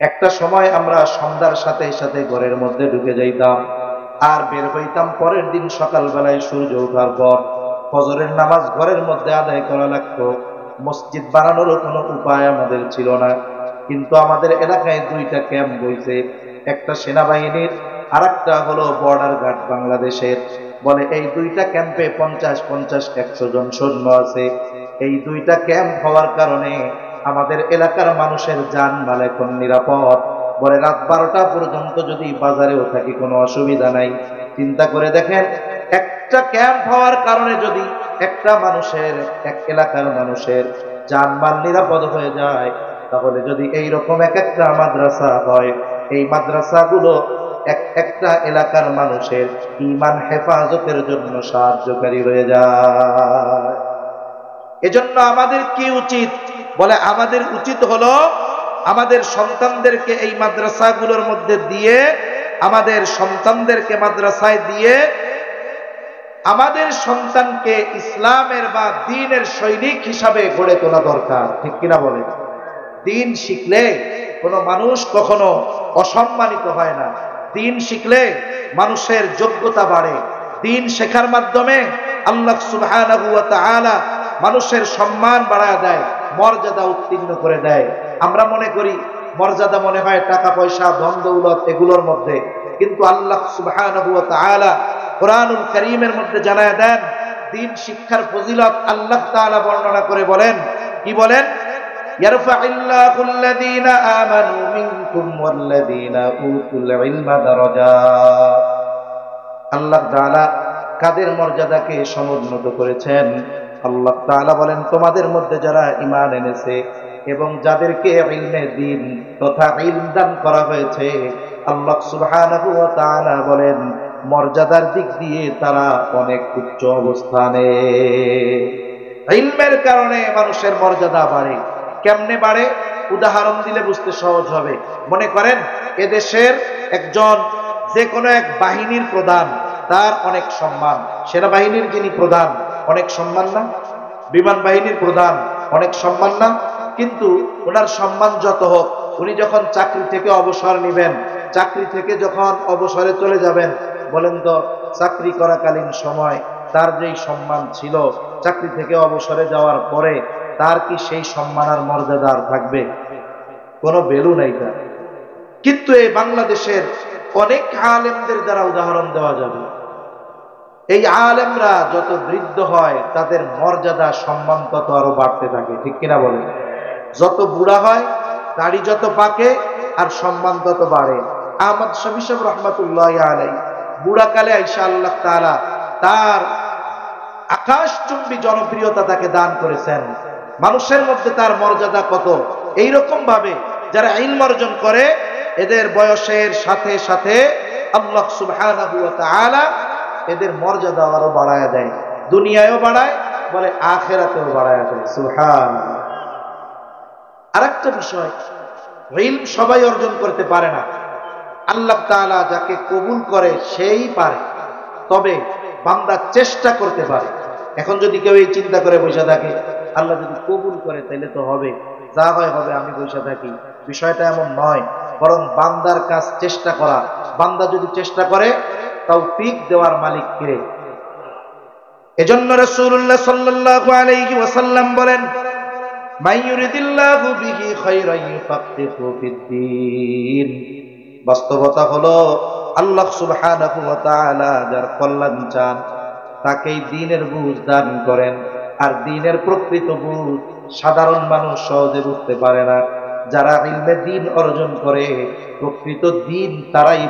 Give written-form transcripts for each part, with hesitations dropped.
একটা সময় আমরা সন্ধ্যার সাথে সাথে ঘরের মধ্যে ঢুকে যাইতাম, আর বের হইতাম পরের দিন সকালবেলায় সূর্য ওঠার পর। ফজরের নামাজ ঘরের মধ্যে আদায় করা লাগতো। মসজিদ বানানোরও কোনো উপায় আমাদের ছিল না। কিন্তু আমাদের এলাকায় দুইটা ক্যাম্প হইছে, একটা সেনাবাহিনীর আর একটা হলো বর্ডার গার্ড বাংলাদেশের। বলে এই দুইটা ক্যাম্পে 50-50, 100 জন সৈন্য আছে। এই দুইটা ক্যাম্প হওয়ার কারণে আমাদের এলাকার মানুষের জানমাল এখন নিরাপদ। বলে রাত 12টা পর্যন্ত যদি বাজারেও থাকি কোনো অসুবিধা নাই। চিন্তা করে দেখেন, একটা ক্যাম্প হওয়ার কারণে যদি একটা মানুষের, এক এলাকার মানুষের জানমাল নিরাপদ হয়ে যায়, তাহলে যদি এই রকম এক একটা মাদ্রাসা হয়, এই মাদ্রাসাগুলো এক একটা এলাকার মানুষের ঈমান হেফাজতের জন্য সাহায্যকারী হয়ে যায়। এজন্য আমাদের কি উচিত? বলে আমাদের উচিত হলো আমাদের সন্তানদেরকে এই মাদ্রাসাগুলোর মধ্যে দিয়ে, আমাদের সন্তানদেরকে মাদ্রাসায় দিয়ে আমাদের সন্তানকে ইসলামের বা দ্বীনের সৈনিক হিসাবে গড়ে তোলা দরকার। ঠিক কিনা বলে? দ্বীন শিখলে কোনো মানুষ কখনো অসম্মানিত হয় না। দ্বীন শিখলে মানুষের যোগ্যতা বাড়ে। দ্বীন শেখার মাধ্যমে আল্লাহ সুবহানাহু ওয়া তাআলা মানুষের সম্মান বাড়ায় দেয়, মর্যাদা উত্তীর্ণ করে দেয়। আমরা মনে করি মর্যাদা মনে হয় টাকা পয়সা, ধন দৌলত এগুলোর মধ্যে, কিন্তু আল্লাহ সুবহানাহু ওয়া তাআলা কোরআনুল কারীমের মধ্যে জানায় দেন দ্বীন শিক্ষার ফজিলত। আল্লাহ তাআলা বর্ণনা করে বলেন, কি বলেন? ইয়ারফাইল্লাহুল্লাযীনা আমানু মিনকুম ওয়াল্লাযীনা উতুল ইলমা দারাজাত। আল্লাহ তাআলা কাদের মর্যাদাকে সমুন্নত করেছেন? আল্লাহ তাআলা বলেন, তোমাদের মধ্যে যারা ঈমান এনেছে এবং যাদেরকে ইলমে দ্বীন তথা ইলম দান করা হয়েছে, আল্লাহ সুবহানাহু ওয়া তাআলা বলেন মর্যাদার দিক দিয়ে তারা অনেক উচ্চ অবস্থানে। ইলমের কারণে মানুষের মর্যাদা বাড়ে। কেমনে বাড়ে? উদাহরণ দিলে বুঝতে সহজ হবে। মনে করেন এদেশের একজন যে কোনো এক বাহিনীর প্রধান, তার অনেক সম্মান। সেনাবাহিনীর যিনি প্রধান, অনেক সম্মান না? বিমান বাহিনীর প্রধান, অনেক সম্মান না? কিন্তু ওনার সম্মান যত হোক, উনি যখন চাকরি থেকে অবসর নেবেন, চাকরি থেকে যখন অবসরে চলে যাবেন, বলেন তো চাকরি করাকালীন সময় তার যেই সম্মান ছিল, চাকরি থেকে অবসরে যাওয়ার পরে তার কি সেই সম্মান আর মর্যাদা আর থাকবে? কোনো ভ্যালু নাই তার। কিন্তু এই বাংলাদেশের অনেক আলেমদের দ্বারা উদাহরণ দেওয়া যাবে। এই আলেমরা যত বৃদ্ধ হয় তাদের মর্যাদা সম্মান তত আরো বাড়তে থাকে। ঠিক কিনা বলে? যত বুড়া হয়, দাড়ি যত পাকে, আর সম্মান তত বাড়ে। আহমদ শফী সাহেব রহমাতুল্লাহি আলাইহি বুড়াকালে আইসা আল্লাহ তাআলা তার আকাশচুম্বী জনপ্রিয়তা তাকে দান করেছেন। মানুষের মধ্যে তার মর্যাদা কত! এইরকম ভাবে যারা ইলম অর্জন করে, এদের বয়সের সাথে সাথে আল্লাহ সুবহানাহু ওয়া তাআলা এদের মর্যাদা আরো বাড়ায় দেয়। দুনিয়ায়ও বাড়ায়, বলে আখিরাতেও বাড়ায় দেয়। সুবহানাল্লাহ। আরেকটা বিষয়, ইলম সবাই অর্জন করতে পারে না। আল্লাহ তাআলা যাকে কবুল করে সেই পারে, তবে বান্দা চেষ্টা করতে পারে। এখন যদি কেউ এই চিন্তা করে বসে থাকে আল্লাহ যদি কবুল করে তাহলে তো হবে, যা হয় হবে, আমি বসে থাকি, বিষয়টা এমন নয়। বরং বান্দার কাজ চেষ্টা করা। বান্দা যদি চেষ্টা করে, তৌফিক দেওয়ার মালিক কে? এজন্য রাসূলুল্লাহ সাল্লাল্লাহু আলাইহি ওয়াসাল্লাম বলেন, মাইয়ুরিদিল্লাহু বিহি খায়রান ইউফাক্কিহু ফিদ্দীন। বাস্তবতা হলো আল্লাহ সুবহানাহু ওয়া তাআলা যার কল্যাণ চান তাকেই দ্বীনের বুঝ দান করেন। আর দ্বীনের প্রকৃত বুঝ সাধারণ মানুষ সহজে বুঝতে পারে না। যারা ইলমে দ্বীন অর্জন করে প্রকৃত দ্বীন তারাই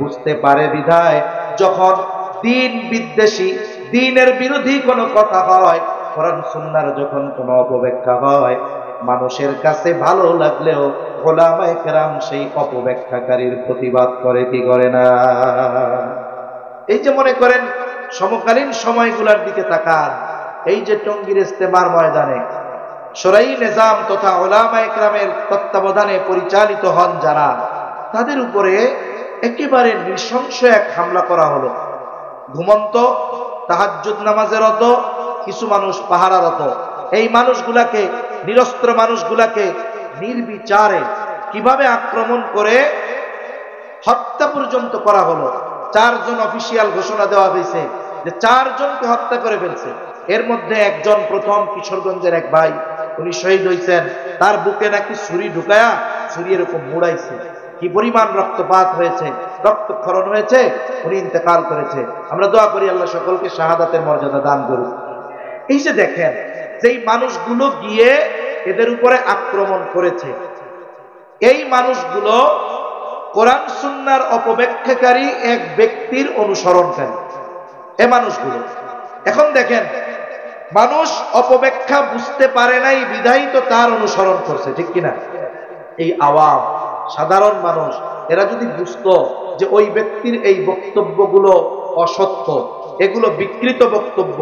বুঝতে পারে বিধায় যখন দ্বীন বিদ্বেষী, দ্বীনের বিরোধী কোনো কথা হয়, কোরআন সুন্নাহর যখন কোনো অপব্যাখ্যা হয়, মানুষের কাছে ভালো লাগলেও উলামায়ে কেরাম সেই অপব্যাখ্যাকারীর প্রতিবাদ করে কি করে না? এই যে মনে করেন সমকালীন সময়গুলোর দিকে তাকান, এই যে টঙ্গীর ইজতেমার ময়দানে শরঈ নিজাম তথা উলামায়ে কেরামের তত্ত্বাবধানে পরিচালিত হন যারা, তাদের উপরে একেবারে নৃশংস এক হামলা করা হলো। ঘুমন্ত তাহাজ্জুদ নামাজেরত কিছু মানুষ পাহারারত, এই মানুষগুলাকে, নিরস্ত্র মানুষগুলাকে নির্বিচারে কিভাবে আক্রমণ করে হত্যা পর্যন্ত করা হলো। 4 জন অফিসিয়াল ঘোষণা দেওয়া হয়েছে যে 4 জনকে হত্যা করে ফেলছে। এর মধ্যে একজন প্রথম কিশোরগঞ্জের এক ভাই, উনি শহীদ হয়েছেন। তার বুকে নাকি ছুরি ঢুকায়া ছুরি এরকম মুড়াইছে। কি পরিমাণ রক্তপাত হয়েছে, রক্তক্ষরণ হয়েছে, উনি ইন্তেকাল করেছে। আমরা দোয়া করি আল্লাহ সকলকে শাহাদাতের মর্যাদা দান করুন। এই যে দেখেন, যেই মানুষগুলো গিয়ে এদের উপরে আক্রমণ করেছে, এই মানুষগুলো কোরআন সুন্নাহর অপব্যাখ্যাকারী এক ব্যক্তির অনুসরণকারী। এ মানুষগুলো এখন দেখেন, মানুষ অপব্যাখ্যা বুঝতে পারে নাই বিধায় তো তার অনুসরণ করছে, ঠিক কিনা? এই আওয়াম সাধারণ মানুষ এরা যদি বুঝতো যে ওই ব্যক্তির এই বক্তব্যগুলো অসত্য, এগুলো বিকৃত বক্তব্য,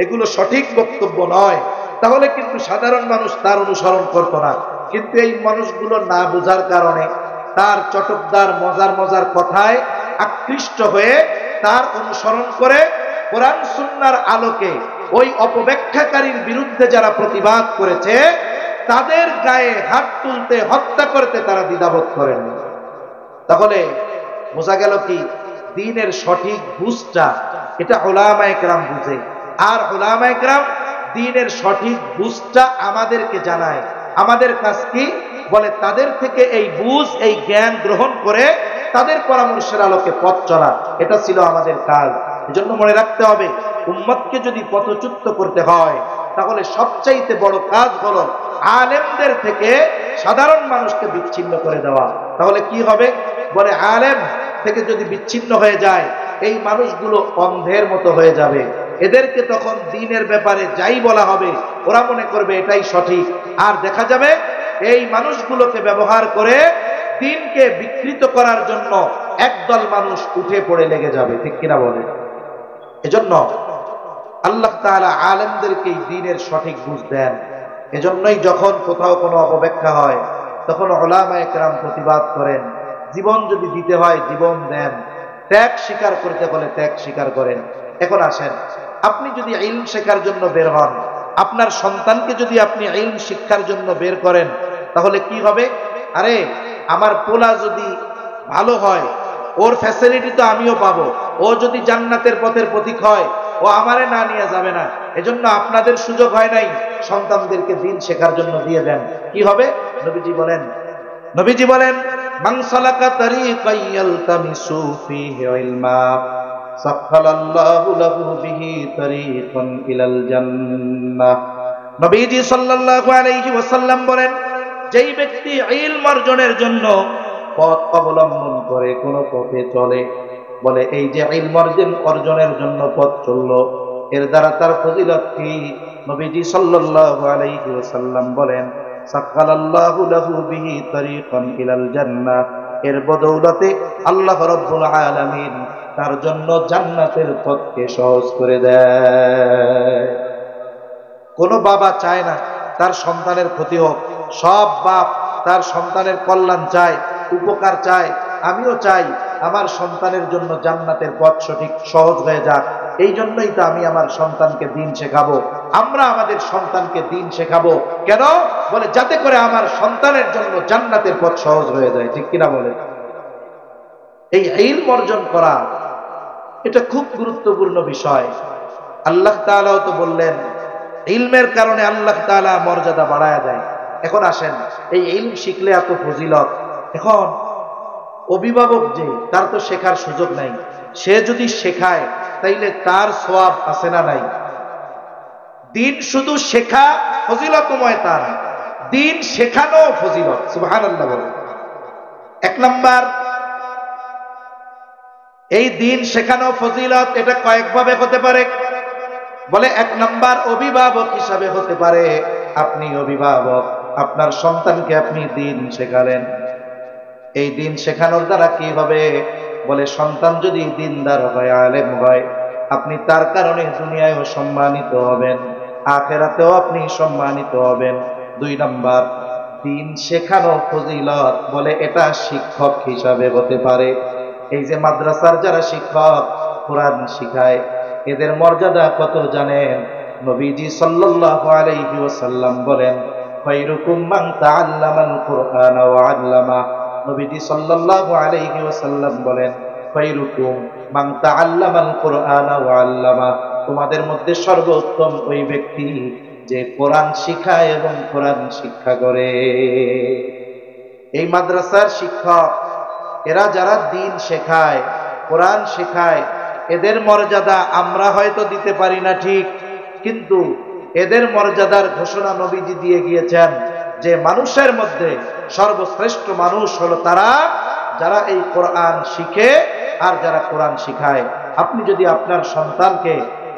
এগুলো সঠিক বক্তব্য নয়, তাহলে কিন্তু সাধারণ মানুষ তার অনুসরণ করত না। কিন্তু এই মানুষগুলো না বোঝার কারণে তার চটকদার মজার মজার কথায় আকৃষ্ট হয়ে তার অনুসরণ করে কোরআন সুন্নাহর আলোকে ওই অপব্যাখ্যাকারীর বিরুদ্ধে যারা প্রতিবাদ করেছে তাদের গায়ে হাত তুলতে, হত্যা করতে তারা দ্বিধাবোধ করেন। তাহলে বোঝা গেল কি, দ্বীনের সঠিক বুঝটা এটা উলামায়ে কেরাম বুঝে, আর উলামায়ে কেরাম দ্বীনের সঠিক বুঝটা আমাদেরকে জানায়। আমাদের কাজ কি? বলে তাদের থেকে এই বুঝ, এই জ্ঞান গ্রহণ করে তাদের পরামর্শের আলোকে পথ চলা, এটা ছিল আমাদের কাজ। এজন্য মনে রাখতে হবে, উম্মতকে যদি পথচ্যুত করতে হয় তাহলে সবচাইতে বড় কাজ হলো আলেমদের থেকে সাধারণ মানুষকে বিচ্ছিন্ন করে দেওয়া। তাহলে কি হবে? বলে আলেম থেকে যদি বিচ্ছিন্ন হয়ে যায়, এই মানুষগুলো অন্ধের মতো হয়ে যাবে। এদেরকে তখন দ্বীনের ব্যাপারে যাই বলা হবে ওরা মনে করবে এটাই সঠিক। আর দেখা যাবে এই মানুষগুলোকে ব্যবহার করে দ্বীনকে বিকৃত করার জন্য একদল মানুষ উঠে পড়ে লেগে যাবে, ঠিক কিনা বলে? এজন্য আল্লাহ তাআলা আলেমদেরকে দ্বীনের সঠিক বুঝ দেন। এজন্যই যখন কোথাও কোনো অপব্যাখ্যা হয় তখন উলামায়ে কেরাম প্রতিবাদ করেন। জীবন যদি দিতে হয় জীবন দেন, ত্যাগ স্বীকার করতে বলে ত্যাগ স্বীকার করেন। এখন আসেন, আপনি যদি ইলম শেখার জন্য বের হন, আপনার সন্তানকে যদি আপনি ইলম শিক্ষার জন্য বের করেন, তাহলে কি হবে? আরে আমার পোলা যদি ভালো হয়, ওর ফ্যাসিলিটি তো আমিও পাবো। ও যদি জান্নাতের পথের পথিক হয়, ও আমারে না নিয়ে যাবে না। এজন্য আপনাদের সুযোগ হয় নাই, সন্তানদেরকে দ্বীন শেখার জন্য দিয়ে দেন। কি হবে? নবীজি বলেন মান সালাকা তারিকান ইয়ালতামিসু ফীহি ইলমা সাখালাল্লাহু লাহু বিহি তারিকান ইলাল জান্নাহ। নবীজি সাল্লাল্লাহু আলাইহি ওয়াসাল্লাম বলেন, যেই ব্যক্তি ইলম অর্জনের জন্য পথ অবলম্বন করে, কোন পথে চলে, বলে এই যে ইলম অর্জনের জন্য পথ চললো, এর দ্বারা তার ফজিলত কি? নবীজি সাল্লাল্লাহু আলাইহি ওয়াসাল্লাম বলেন, সাখালাল্লাহু লাহু বিহি তারিকান ইলাল জান্নাহ। এর বদৌলতে আল্লাহ রাব্বুল আলামিন তার জন্য জান্নাতের পথকে সহজ করে দেয়। কোন বাবা চায় না তার সন্তানের ক্ষতি হোক। সব বাপ তার সন্তানের কল্যাণ চায়, উপকার চায়। আমিও চাই আমার সন্তানের জন্য জান্নাতের পথ সঠিক সহজ হয়ে যাক। এই জন্যই তো আমি আমার সন্তানকে দ্বীন শেখাবো। আমরা আমাদের সন্তানকে দ্বীন শেখাবো কেন? বলে যাতে করে আমার সন্তানের জন্য জান্নাতের পথ সহজ হয়ে যায়, ঠিক কিনা বলে? এই ইলম অর্জন করা এটা খুব গুরুত্বপূর্ণ বিষয়। আল্লাহ তাআলাও তো বললেন ইলমের কারণে আল্লাহ তাআলা মর্যাদা বাড়ায়া দেয়। এখন আসেন, এই ইলম শিখলে এত ফজিলত, এখন অভিভাবক যে তার তো শেখার সুযোগ নাই, সে যদি শেখায় তাইলে তার সওয়াব আছে না নাই? দ্বীন শুধু শেখা ফজিলতময় তা না, দ্বীন শেখানো ফজিলত। সুবহানাল্লাহ বলে। এক নাম্বার, এই দ্বীন শেখানো ফজিলত এটা কয়েকভাবে হতে পারে। বলে এক নাম্বার, অভিভাবক হিসাবে হতে পারে। আপনি অভিভাবক, আপনার সন্তানকে আপনি দ্বীন শেখালেন। এই দ্বীন শেখানোর দ্বারা কি হবে? বলে সন্তান যদি দ্বীনদার হয়, আলেম হয়, আপনি তার কারণে দুনিয়ায়ও সম্মানিত হবেন, আখিরাতেও আপনি সম্মানিত হবেন। 2 নাম্বার, দ্বীন শেখানো ফজিলত, বলে এটা শিক্ষক হিসাবে হতে পারে। এই যে মাদ্রাসার যারা শিক্ষক কোরআন শিখায়, এদের মর্যাদা কত জানেন? নবীজি সাল্লাল্লাহু আলাইহি ওয়াসাল্লাম বলেন, খায়রুকুম মান তাআল্লামাল কুরআনা ওয়া আল্লামা। নবীজি সাল্লাল্লাহু আলাইহি ওয়াসাল্লাম বলেন, খায়রুকুম মান তাআল্লামাল কুরআনা ওয়া আল্লামা, তোমাদের মধ্যে সর্বোত্তম ওই ব্যক্তি যে কোরআন শিখায় এবং কোরআন শিক্ষা করে। এই মাদ্রাসার শিক্ষক, এরা যারা দ্বীন শেখায়, কোরআন শেখায়, এদের মর্যাদা আমরা হয়তো দিতে পারি না ঠিক, কিন্তু এদের মর্যাদার ঘোষণা নবীজি দিয়ে গিয়েছেন যে মানুষের মধ্যে সর্বশ্রেষ্ঠ মানুষ হলো তারা যারা এই কোরআন শিখে আর যারা কোরআন শিখায়। আপনি যদি আপনার সন্তানকে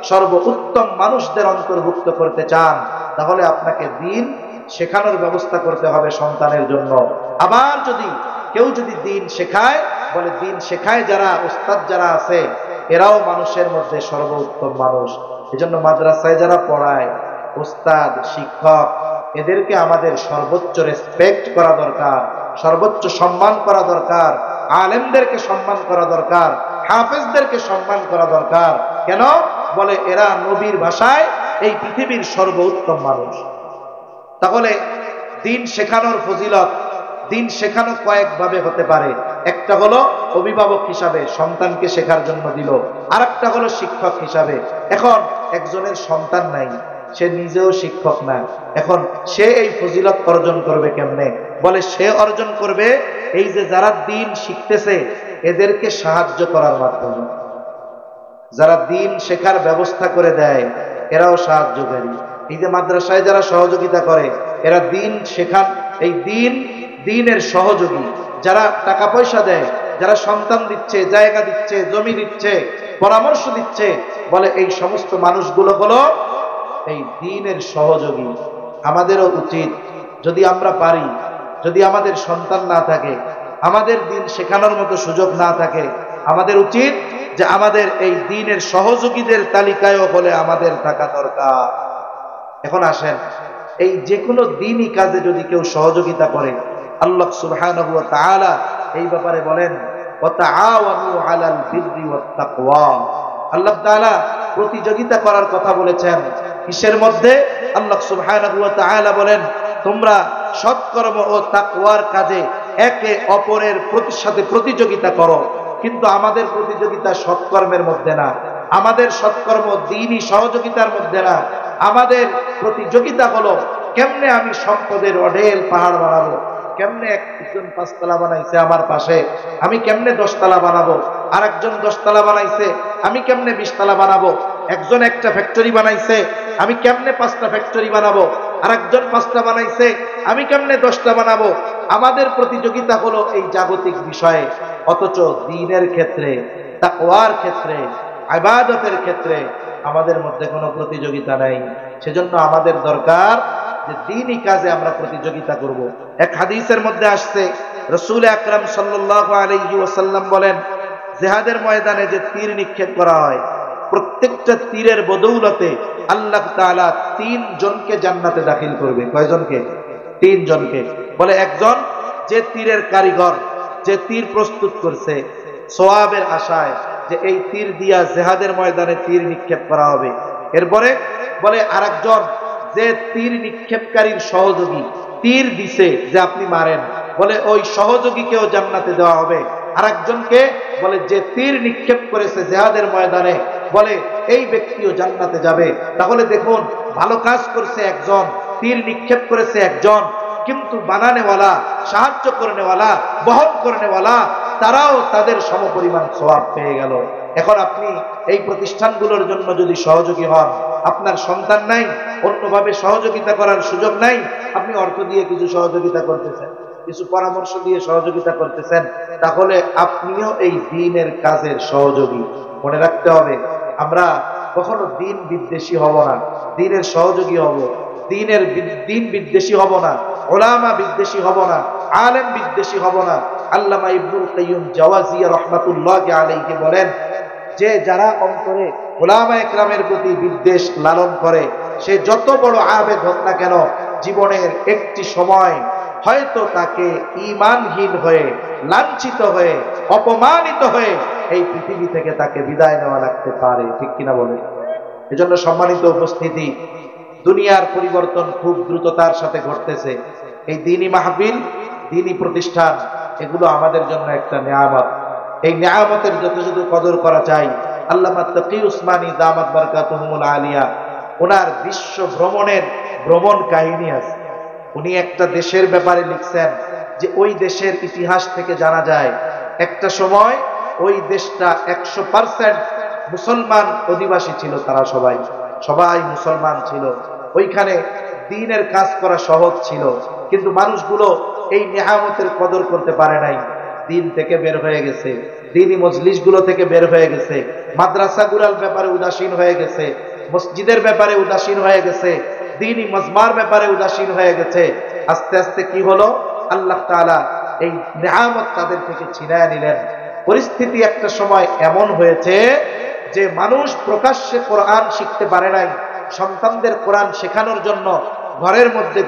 সর্বোত্তম মানুষদের অন্তর্ভুক্ত করতে চান, তাহলে আপনাকে দ্বীন শেখানোর ব্যবস্থা করতে হবে সন্তানের জন্য। আবার কেউ যদি দ্বীন শেখায়, বলে দ্বীন শেখায় যারা ওস্তাদ যারা আছে এরাও মানুষের মধ্যে সর্বোত্তম মানুষ। এজন্য মাদ্রাসায় যারা পড়ায়, ওস্তাদ শিক্ষক, এদেরকে আমাদের সর্বোচ্চ রেসপেক্ট করা দরকার, সর্বোচ্চ সম্মান করা দরকার। আলেমদেরকে সম্মান করা দরকার, হাফেজদেরকে সম্মান করা দরকার। কেন? বলে এরা নবীর ভাষায় এই পৃথিবীর সর্বোত্তম মানুষ। তাহলে দ্বীন শেখানোর ফজিলত, দ্বীন শেখানো কয়েকভাবে হতে পারে। একটা হলো অভিভাবক হিসাবে সন্তানকে শেখার জন্য দিল, আর একটা হলো শিক্ষক হিসাবে। এখন একজনের সন্তান নাই, সে নিজেও শিক্ষক না, এখন সে এই ফজিলত অর্জন করবে কেমনে? বলে সে অর্জন করবে এই যে যারা দ্বীন শিখতেছে এদেরকে সাহায্য করার মাধ্যমে। যারা দ্বীন শেখার ব্যবস্থা করে দেয় এরাও সাহায্যকারী। এই যে মাদ্রাসায় যারা সহযোগিতা করে এরা দ্বীন শেখান, এই দ্বীনের সহযোগী। যারা টাকা পয়সা দেয়, যারা সন্তান দিচ্ছে, জায়গা দিচ্ছে, জমি দিচ্ছে, পরামর্শ দিচ্ছে, বলে এই সমস্ত মানুষগুলো হলো এই দ্বীনের সহযোগী। আমাদেরও উচিত, যদি আমরা পারি, যদি আমাদের সন্তান না থাকে, আমাদের দ্বীন শেখানোর মতো সুযোগ না থাকে, আমাদের উচিত যে আমাদের এই দ্বীনের সহযোগীদের তালিকায়ও হলে আমাদের থাকা দরকার। এখন আসেন, এই যে কোনো দ্বীনি কাজে যদি কেউ সহযোগিতা করে, আল্লাহ সুবহানাহু ওয়া তাআলা এই ব্যাপারে বলেন, ওয়া তাআওয়ানু আলাল বিররি ওয়াত তাকওয়া। আল্লাহ তাআলা প্রতিযোগিতা করার কথা বলেছেন কিসের মধ্যে? আল্লাহ সুবহানাহু ওয়া তাআলা বলেন, তোমরা সৎকর্ম ও তাকওয়ার কাজে একে অপরের সাথে প্রতিযোগিতা করো। কিন্তু আমাদের প্রতিযোগিতা সৎকর্মের মধ্যে না, আমাদের সৎকর্ম দ্বীনি সহযোগিতার মধ্যে না। আমাদের প্রতিযোগিতা হলো কেমনে আমি সম্পদের অঢেল পাহাড় বানাবো, কেমনে একজন 5 তলা বানাইছে আমার পাশে, আমি কেমনে 10 তলা বানাবো, আর একজন 10 তলা বানাইছে, আমি কেমনে 20 তলা বানাবো। একজন একটা ফ্যাক্টরি বানাইছে, আমি কেমনে 5টা ফ্যাক্টরি বানাবো, আর একজন 5টা বানাইছে, আমি কেমনে 10টা বানাবো। আমাদের প্রতিযোগিতা হলো এই জাগতিক বিষয়ে, অথচ দ্বীনের ক্ষেত্রে, তাকওয়ার ক্ষেত্রে, ইবাদতের ক্ষেত্রে আমাদের মধ্যে কোনো প্রতিযোগিতা নাই। সেজন্য আমাদের দরকার যে দ্বীনি কাজে আমরা প্রতিযোগিতা করব। এক হাদিসের মধ্যে আসছে, রাসূল আকরাম সাল্লাল্লাহু আলাইহি ওয়াসাল্লাম বলেন, জিহাদের ময়দানে যে তীর নিক্ষেপ করা হয়, প্রত্যেকটা তীরের বদৌলতে আল্লাহ তাআলা 3 জনকে জান্নাতে দাখিল করবে। কয়জনকে? 3 জনকে। বলে একজন যে তীরের কারিগর, যে তীর প্রস্তুত করছে সওয়াবের আশায় যে এই তীর দিয়া জিহাদের ময়দানে তীর নিক্ষেপ করা হবে। এরপরে বলে আরেকজন যে তীর নিক্ষেপকারীর সহযোগী, তীর দিছে যে আপনি মারেন, বলে ওই সহযোগীকেও জান্নাতে দেওয়া হবে। আরেকজনকে বলে যে তীর নিক্ষেপ করেছে জিহাদের ময়দানে, বলে এই ব্যক্তিও জান্নাতে যাবে। তাহলে দেখুন, ভালো কাজ করছে একজন, তীর নিক্ষেপ করেছে একজন, কিন্তু বানানেওয়ালা, সাহায্য করনেওয়ালা, বহন করনেওয়ালা তারাও তাদের সমপরিমাণ সওয়াব পেয়ে গেল। এখন আপনি এই প্রতিষ্ঠানগুলোর জন্য যদি সহযোগী হন, আপনার সন্তান নাই, অন্যভাবে সহযোগিতা করার সুযোগ নাই, আপনি অর্থ দিয়ে কিছু সহযোগিতা করতেছেন, কিছু পরামর্শ দিয়ে সহযোগিতা করতেছেন, তাহলে আপনিও এই দ্বীনের কাজের সহযোগী। মনে রাখতে হবে, আমরা কখনো দ্বীন বিদ্বেষী হব না, দ্বীনের সহযোগী হব। দ্বীন বিদ্বেষী হব না, উলামা বিদ্বেষী হব না, আলেম বিদ্বেষী হব না। আল্লামা ইবনুল কাইয়্যিম জাওয়াজিয়া রাহমাতুল্লাহি আলাইহি বলেন যে যারা অন্তরে উলামা ইকরামের প্রতি বিদ্বেষ লালন করে, সে যত বড় আবেদ হোক না কেন, জীবনের একটি সময় হয়তো তাকে ঈমানহীন হয়ে, লাঞ্ছিত হয়ে, অপমানিত হয়ে এই পৃথিবী থেকে তাকে বিদায় নেওয়া লাগতে পারে। ঠিক কিনা বলে? এজন্য সম্মানিত উপস্থিতি, দুনিয়ার পরিবর্তন খুব দ্রুততার সাথে ঘটতেছে। এই দ্বীনি মাহফিল, দ্বীনি প্রতিষ্ঠান, এগুলো আমাদের জন্য একটা নেয়ামত। এই নেয়ামতের যথাযথ কদর করা চাই। আল্লামা তাকি উসমানী দামাত বারকাতুহুমুল আলিয়া, ওনার বিশ্ব ভ্রমণ কাহিনী আছে। উনি একটা দেশের ব্যাপারে লিখছেন যে ওই দেশের ইতিহাস থেকে জানা যায় একটা সময় ওই দেশটা 100% মুসলমান অধিবাসী ছিল। তারা সবাই মুসলমান ছিল। ওইখানে দ্বীনের কাজ করা সহজ ছিল, কিন্তু মানুষগুলো এই নেয়ামতের কদর করতে পারে নাই। দ্বীন থেকে বের হয়ে গেছে, দ্বীনি মজলিসগুলো থেকে বের হয়ে গেছে, মাদ্রাসাগুলোর ব্যাপারে উদাসীন হয়ে গেছে, মসজিদের ব্যাপারে উদাসীন হয়ে গেছে, দ্বীনি মজমার ব্যাপারে উদাসীন হয়ে গেছে। আস্তে আস্তে কি হলো, আল্লাহ তাআলা এই নেয়ামত তাদের থেকে ছিনায় নিলেন। পরিস্থিতি একটা সময় এমন হয়েছে যে মানুষ প্রকাশ্যে কোরআন শিখতে পারে নাই। সন্তানদের কোরআন শেখানোর জন্য ঘরের মধ্যে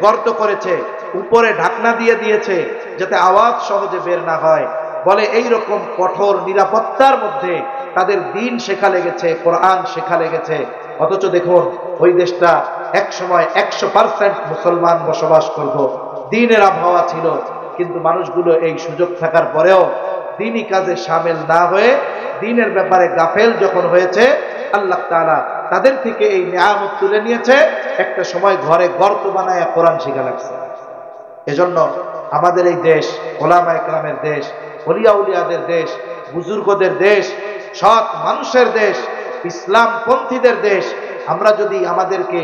গর্ত করেছে, উপরে ঢাকনা দিয়ে দিয়েছে যাতে আওয়াজ সহজে বের না হয়। বলে এই রকম কঠোর নিরাপত্তার মধ্যে তাদের দ্বীন শেখা লেগেছে, কোরআন শেখা লেগেছে। অথচ দেখুন ওই দেশটা এক সময় 100% মুসলমান বসবাস করত, দ্বীনের আবহাওয়া ছিল, কিন্তু মানুষগুলো এই সুযোগ থাকার পরেও দ্বীনি কাজে শামিল না হয়ে দ্বীনের ব্যাপারে গাফেল যখন হয়েছে, আল্লাহ তাআলা তাদের থেকে এই নিয়ামত তুলে নিয়েছে। একটা সময় ঘরে গর্ত বানায় কোরআন শিখা লাগছে। এজন্য আমাদের এই দেশ ওলামায়ে কেরামের দেশ, ওলিয়া উলিয়াদের দেশ, বুজুর্গদের দেশ, সৎ মানুষের দেশ, ইসলাম পন্থীদের দেশ। আমরা যদি আমাদেরকে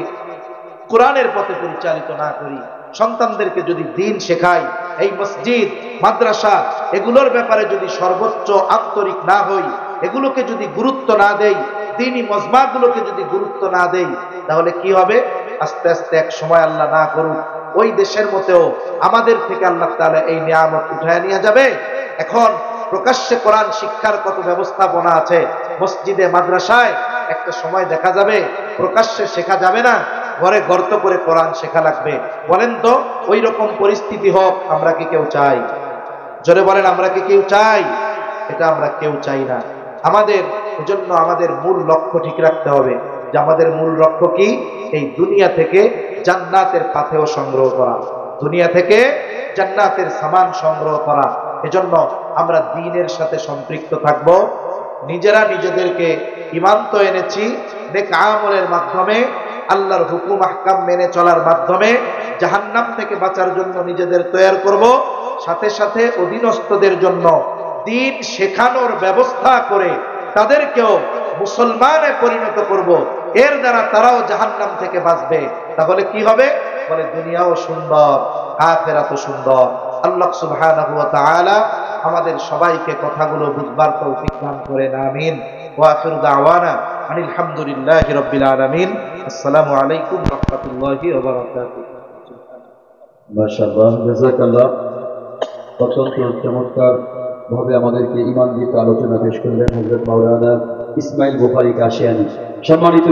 কোরআনের পথে পরিচালিত না করি, সন্তানদেরকে যদি দ্বীন শেখাই, এই মসজিদ মাদ্রাসা এগুলোর ব্যাপারে যদি সর্বোচ্চ আন্তরিক না হই, এগুলোকে যদি গুরুত্ব না দেই, দ্বীনি মজমাগুলোকে যদি গুরুত্ব না দেই, তাহলে কি হবে? আস্তে আস্তে এক সময় আল্লাহ না করুক ওই দেশের মতেও আমাদের থেকে আল্লাহ তাআলা এই নিয়ামত উঠায় নিয়ে যাবে। এখন প্রকাশ্যে কোরআন শিক্ষার কত ব্যবস্থাপনা আছে মসজিদে মাদ্রাসায়, একটা সময় দেখা যাবে প্রকাশ্যে শেখা যাবে না, ঘরে গর্ত করে কোরআন শেখা লাগবে। বলেন তো ওই রকম পরিস্থিতি হোক আমরা কি কেউ চাই? জোরে বলেন, আমরা কি কেউ চাই? এটা আমরা কেউ চাই না। এজন্য আমাদের মূল লক্ষ্য ঠিক রাখতে হবে যে আমাদের মূল লক্ষ্য কি? এই দুনিয়া থেকে জান্নাতের পাথেয় সংগ্রহ করা, দুনিয়া থেকে জান্নাতের সামান সংগ্রহ করা। এজন্য আমরা দ্বীনের সাথে সম্পৃক্ত থাকব। নিজেরা নিজেদেরকে ঈমান তো এনেছি, নেক আমলের মাধ্যমে, আল্লাহর হুকুম আহকাম মেনে চলার মাধ্যমে জাহান্নাম থেকে বাঁচার জন্য নিজেদের তৈরি করব। সাথে সাথে অধীনস্থদের জন্য দ্বীন শেখানোর ব্যবস্থা করে তাদেরকেও মুসলমানে পরিণত করব। এর দ্বারা তারাও জাহান্নাম থেকে বাঁচবে। তাহলে কি হবে? বলে দুনিয়াও সুন্দর, আখিরাতও সুন্দর। আল্লাহ সুবহানাহু ওয়া তাআলা আমাদের সবাইকে কথাগুলো বুঝবার তৌফিক দান করেন। আমিন। ওয়া আখিরু দাওয়ানা আনিল হামদুলিল্লাহি রাব্বিল আলামিন। আসসালামু আলাইকুম ওয়া রাহমাতুল্লাহি ওয়া বারাকাতুহু। মাশাআল্লাহ, জাযাকাল্লাহ। অত্যন্ত চমৎকার ভাবে আমাদেরকে ঈমান দিয়ে আলোচনা পেশ করলেন হযরত মাওলানা ইসমাইল বুখারী কাশিয়ানী। সম্মানিত